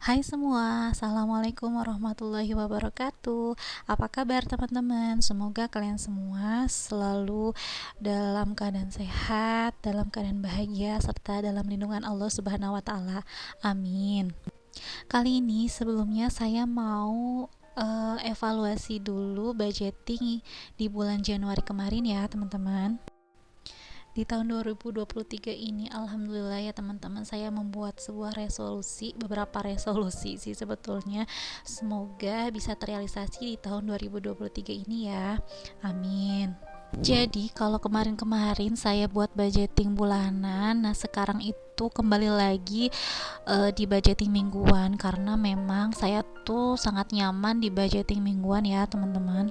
Hai semua, Assalamualaikum warahmatullahi wabarakatuh. Apa kabar teman-teman? Semoga kalian semua selalu dalam keadaan sehat, dalam keadaan bahagia, serta dalam lindungan Allah Subhanahu wa Ta'ala. Amin. Kali ini sebelumnya saya mau evaluasi dulu budgeting di bulan Januari kemarin ya teman-teman. Di tahun 2023 ini alhamdulillah ya teman-teman, saya membuat beberapa resolusi sih sebetulnya. Semoga bisa terrealisasi di tahun 2023 ini ya. Amin. Jadi kalau kemarin-kemarin saya buat budgeting bulanan, nah sekarang itu kembali lagi di budgeting mingguan, karena memang saya tuh sangat nyaman di budgeting mingguan ya teman-teman.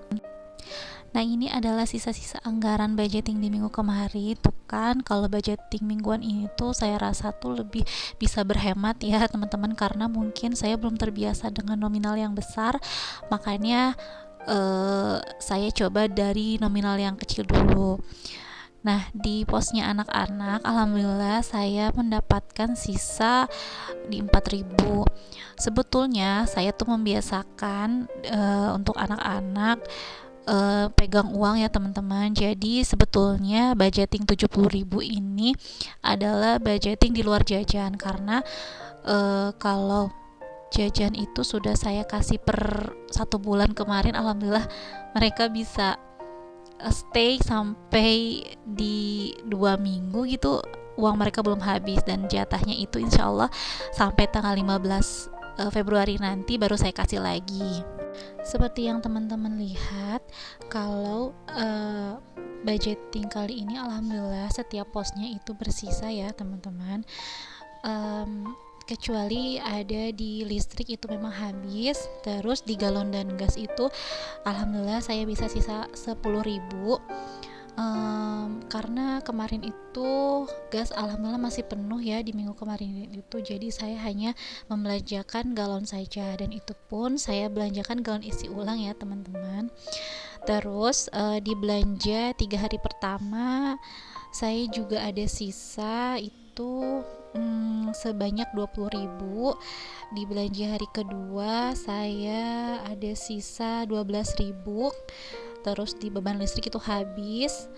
Nah, ini adalah sisa-sisa anggaran budgeting di minggu kemarin. Tuh kan, kalau budgeting mingguan ini tuh saya rasa tuh lebih bisa berhemat ya, teman-teman, karena mungkin saya belum terbiasa dengan nominal yang besar. Makanya saya coba dari nominal yang kecil dulu. Nah, di posnya anak-anak, alhamdulillah saya mendapatkan sisa di 4.000. Sebetulnya saya tuh membiasakan untuk anak-anak pegang uang ya teman-teman. Jadi sebetulnya budgeting 70.000 ini adalah budgeting di luar jajan, karena kalau jajan itu sudah saya kasih per 1 bulan kemarin, alhamdulillah mereka bisa stay sampai di 2 minggu gitu, uang mereka belum habis, dan jatahnya itu insya Allah sampai tanggal 15 Februari nanti baru saya kasih lagi. Seperti yang teman-teman lihat, kalau budgeting kali ini alhamdulillah setiap posnya itu bersisa ya teman-teman. Kecuali ada di listrik, itu memang habis. Terus di galon dan gas itu alhamdulillah saya bisa sisa 10.000. Karena kemarin itu gas alhamdulillah masih penuh ya di minggu kemarin itu, jadi saya hanya membelanjakan galon saja, dan itu pun saya belanjakan galon isi ulang ya teman-teman. Terus di belanja 3 hari pertama saya juga ada sisa itu sebanyak 20.000. Di belanja hari kedua saya ada sisa 12.000. Terus di beban listrik itu habis,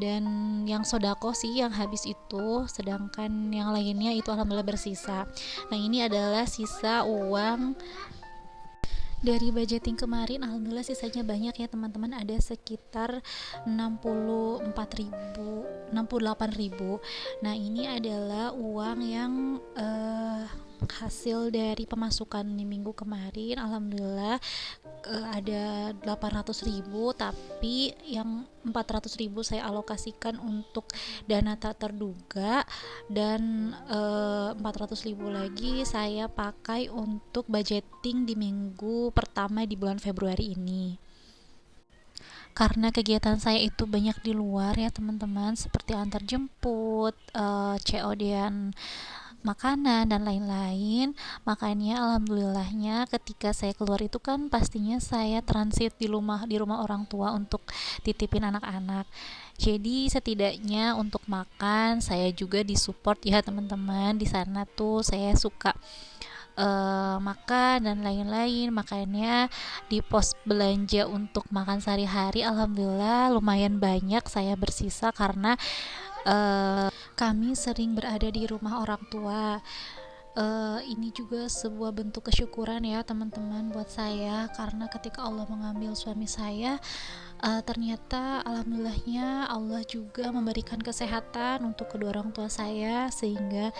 dan yang sodako sih yang habis itu, sedangkan yang lainnya itu alhamdulillah bersisa. Nah, ini adalah sisa uang dari budgeting kemarin. Alhamdulillah sisanya banyak ya teman-teman, ada sekitar 68.000. Nah, ini adalah uang yang hasil dari pemasukan di minggu kemarin. Alhamdulillah ada 800.000, tapi yang 400.000 saya alokasikan untuk dana tak terduga, dan 400.000 lagi saya pakai untuk budgeting di minggu pertama di bulan Februari ini. Karena kegiatan saya itu banyak di luar ya teman-teman, seperti antar jemput, COD-an makanan dan lain-lain. Makanya alhamdulillahnya ketika saya keluar itu kan pastinya saya transit di rumah orang tua untuk titipin anak-anak. Jadi setidaknya untuk makan saya juga disupport ya teman-teman. Di sana tuh saya suka makan dan lain-lain. Makanya di pos belanja untuk makan sehari-hari alhamdulillah lumayan banyak saya bersisa, karena kami sering berada di rumah orang tua. Ini juga sebuah bentuk kesyukuran ya teman-teman buat saya, karena ketika Allah mengambil suami saya, ternyata alhamdulillahnya Allah juga memberikan kesehatan untuk kedua orang tua saya, sehingga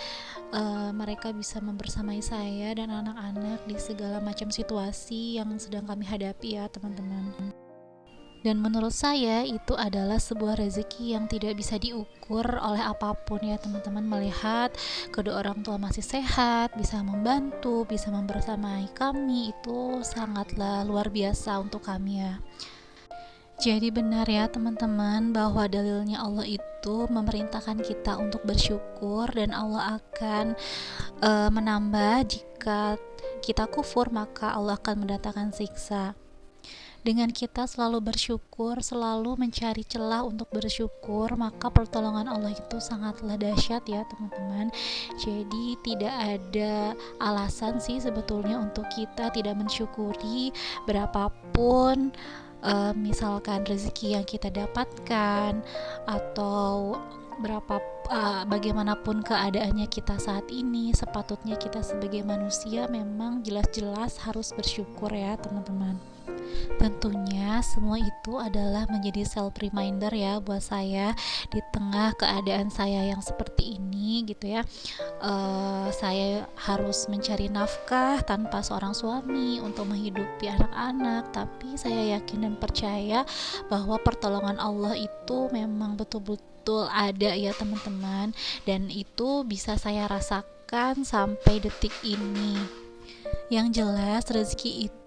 mereka bisa membersamai saya dan anak-anak di segala macam situasi yang sedang kami hadapi ya teman-teman. Dan menurut saya itu adalah sebuah rezeki yang tidak bisa diukur oleh apapun ya teman-teman. Melihat kedua orang tua masih sehat, bisa membantu, bisa membersamai kami, itu sangatlah luar biasa untuk kami ya. Jadi benar ya teman-teman, bahwa dalilnya Allah itu memerintahkan kita untuk bersyukur, dan Allah akan menambah. Jika kita kufur maka Allah akan mendatangkan siksa. Dengan kita selalu bersyukur, selalu mencari celah untuk bersyukur, maka pertolongan Allah itu sangatlah dahsyat ya teman-teman. Jadi tidak ada alasan sih sebetulnya untuk kita tidak mensyukuri berapapun misalkan rezeki yang kita dapatkan, atau bagaimanapun keadaannya kita saat ini. Sepatutnya kita sebagai manusia memang jelas-jelas harus bersyukur ya teman-teman. Tentunya semua itu adalah menjadi self reminder ya buat saya di tengah keadaan saya yang seperti ini gitu ya. Saya harus mencari nafkah tanpa seorang suami untuk menghidupi anak-anak, tapi saya yakin dan percaya bahwa pertolongan Allah itu memang betul-betul ada ya teman-teman, dan itu bisa saya rasakan sampai detik ini. Yang jelas rezeki itu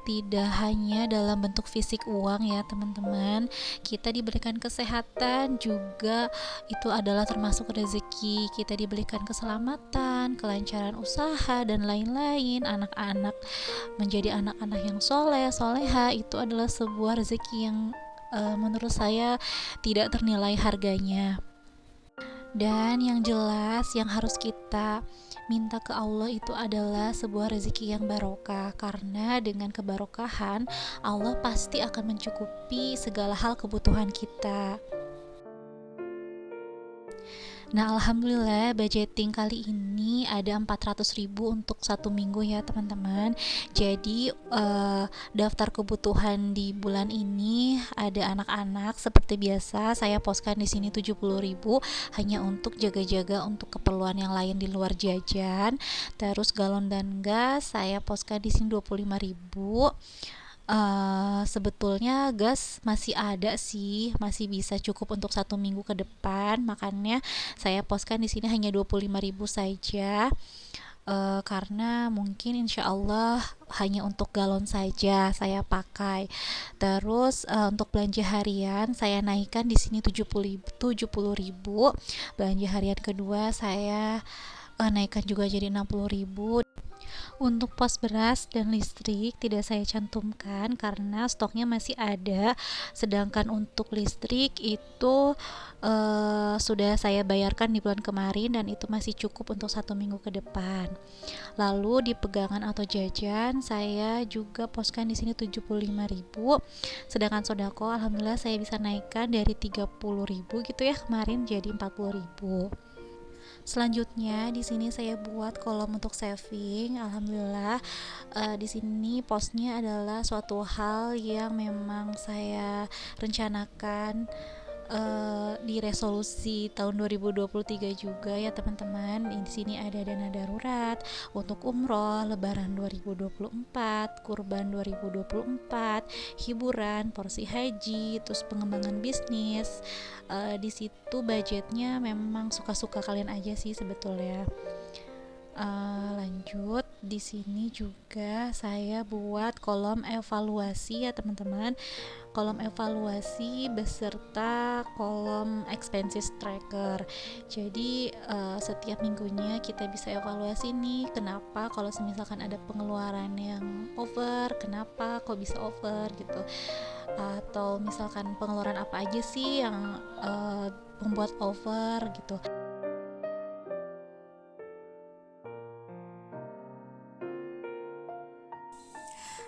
tidak hanya dalam bentuk fisik uang ya teman-teman. Kita diberikan kesehatan juga, itu adalah termasuk rezeki. Kita diberikan keselamatan, kelancaran usaha dan lain-lain. Anak-anak menjadi anak-anak yang soleh, soleha, itu adalah sebuah rezeki yang menurut saya tidak ternilai harganya. Dan yang jelas yang harus kita minta ke Allah itu adalah sebuah rezeki yang barokah, karena dengan kebarokahan Allah pasti akan mencukupi segala hal kebutuhan kita. Nah, alhamdulillah budgeting kali ini ada 400.000 untuk 1 minggu ya teman-teman. Jadi daftar kebutuhan di bulan ini ada anak-anak seperti biasa saya postkan di sini 70.000 hanya untuk jaga-jaga untuk keperluan yang lain di luar jajan. Terus galon dan gas saya postkan di sini 25.000. Sebetulnya gas masih ada sih, masih bisa cukup untuk 1 minggu ke depan, makanya saya postkan di sini hanya 25.000 saja. Karena mungkin insya Allah hanya untuk galon saja saya pakai. Terus untuk belanja harian saya naikkan di sini 70.000. Belanja harian kedua saya naikkan juga jadi 60.000. Untuk pos beras dan listrik tidak saya cantumkan karena stoknya masih ada. Sedangkan untuk listrik itu sudah saya bayarkan di bulan kemarin dan itu masih cukup untuk 1 minggu ke depan. Lalu di pegangan atau jajan saya juga poskan di sini 75.000. Sedangkan sodako alhamdulillah saya bisa naikkan dari 30.000 gitu ya kemarin jadi 40.000. Selanjutnya di sini saya buat kolom untuk saving. Alhamdulillah di sini posnya adalah suatu hal yang memang saya rencanakan di resolusi tahun 2023 juga ya teman-teman. Di sini ada dana darurat untuk umroh, lebaran 2024, kurban 2024, hiburan, porsi haji, terus pengembangan bisnis. Di situ budgetnya memang suka-suka kalian aja sih sebetulnya. Lanjut di sini juga saya buat kolom evaluasi ya teman-teman, kolom evaluasi beserta kolom expenses tracker. Jadi setiap minggunya kita bisa evaluasi nih, kenapa kalau misalkan ada pengeluaran yang over, kenapa kok bisa over gitu, atau misalkan pengeluaran apa aja sih yang membuat over gitu.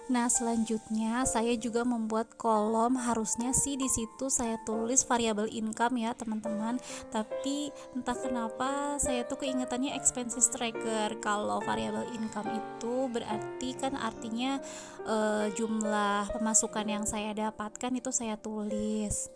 Nah, selanjutnya saya juga membuat kolom, harusnya sih di situ saya tulis variable income ya, teman-teman. Tapi entah kenapa saya tuh keingetannya expenses tracker. Kalau variable income itu berarti kan artinya jumlah pemasukan yang saya dapatkan itu saya tulis.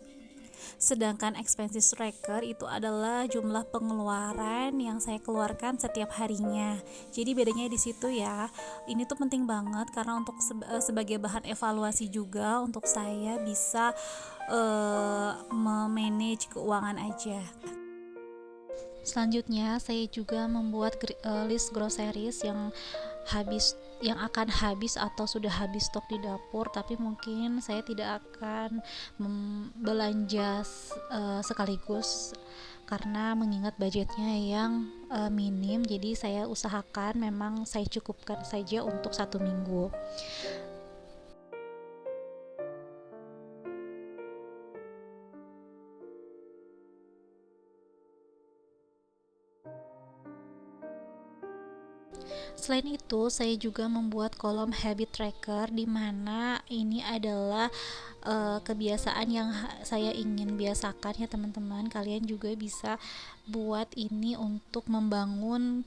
Sedangkan expenses tracker itu adalah jumlah pengeluaran yang saya keluarkan setiap harinya. Jadi bedanya di situ ya. Ini tuh penting banget karena untuk sebagai bahan evaluasi juga untuk saya bisa memanage keuangan aja. Selanjutnya saya juga membuat list groceries yang akan habis atau sudah habis stok di dapur, tapi mungkin saya tidak akan belanja sekaligus karena mengingat budgetnya yang minim. Jadi saya usahakan memang saya cukupkan saja untuk 1 minggu. Selain itu, saya juga membuat kolom habit tracker di mana ini adalah kebiasaan yang saya ingin biasakan ya teman-teman. Kalian juga bisa buat ini untuk membangun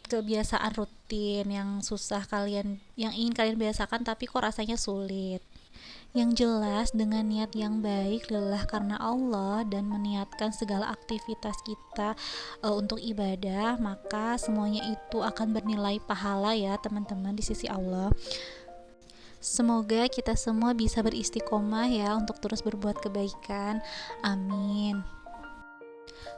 kebiasaan rutin yang susah kalian yang ingin kalian biasakan tapi kok rasanya sulit. Yang jelas dengan niat yang baik lillah karena Allah dan meniatkan segala aktivitas kita untuk ibadah, maka semuanya itu akan bernilai pahala ya teman-teman di sisi Allah. Semoga kita semua bisa beristiqomah ya untuk terus berbuat kebaikan. Amin.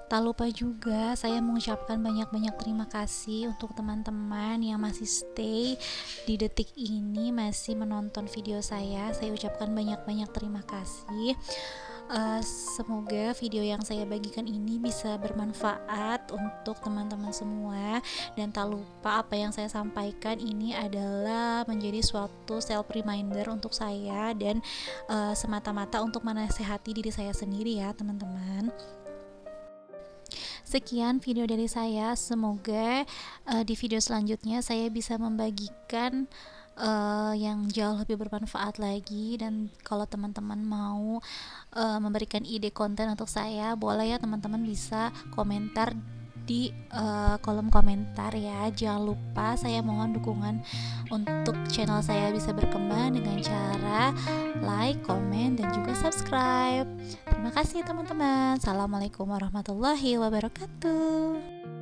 Tak lupa juga saya mengucapkan banyak-banyak terima kasih untuk teman-teman yang masih stay di detik ini, masih menonton video saya. Saya ucapkan banyak-banyak terima kasih. Semoga video yang saya bagikan ini bisa bermanfaat untuk teman-teman semua, dan tak lupa apa yang saya sampaikan ini adalah menjadi suatu self reminder untuk saya dan semata-mata untuk menasehati diri saya sendiri ya teman-teman. Sekian video dari saya, semoga di video selanjutnya saya bisa membagikan yang jauh lebih bermanfaat lagi. Dan kalau teman-teman mau memberikan ide konten untuk saya, boleh ya teman-teman bisa komentar di kolom komentar ya. Jangan lupa saya mohon dukungan untuk channel saya bisa berkembang dengan cara like, komen, dan juga subscribe. Terima kasih teman-teman. Assalamualaikum warahmatullahi wabarakatuh.